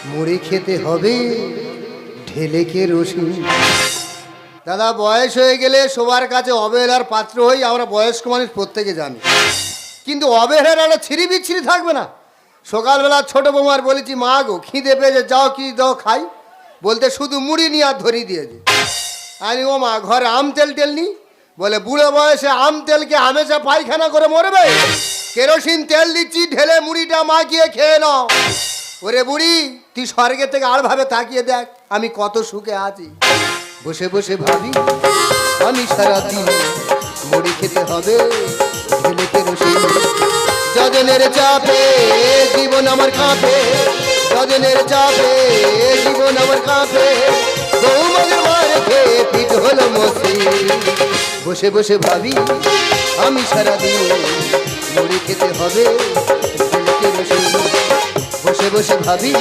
মুড়ি খেতে হবে ঢেলে কেরোসিন। দাদা বয়স হয়ে গেলে সবার কাছে অবহেলার পাত্র হই আমরা, বয়স্ক মানুষ প্রত্যেকে জানি, কিন্তু অবহেলার একটা ছিঁড়ি বিচ্ছিরি থাকবে না। সকালবেলা ছোট বৌমার বলেছি, মা গো খিদে পেয়েছে, যাও কি দাও খাই, বলতে শুধু মুড়ি নিয়ে আর ধরিয়ে দিয়েছে। আমি ও মা ঘরে আম তেল টেল নি, বলে বুড়ো বয়সে আম তেলকে হামেশা পায়খানা করে মরবে, কেরোসিন তেল দিচ্ছি ঢেলে মুড়িটা মাখিয়ে খেয়ে নাও। ওরে বুড়ি তুই স্বর্গের থেকে আর ভাবে তাকিয়ে দেখ আমি কত সুখে আছি। বসে বসে ভাবি আমি সারাদিন মুড়ি খেতে হবে ঢেলে কেরোসিন। যজনের চাপে জীবন আমার কাঁপে, যজনের চাপে জীবন আমার কাঁপে, বৌমাদের মার খেয়ে পিঠ হলো মসৃণ। বসে বসে ভাবি আমি সারাদিন মুড়ি খেতে হবে ঢেলে কেরোসিন। বসে বসে ভাবি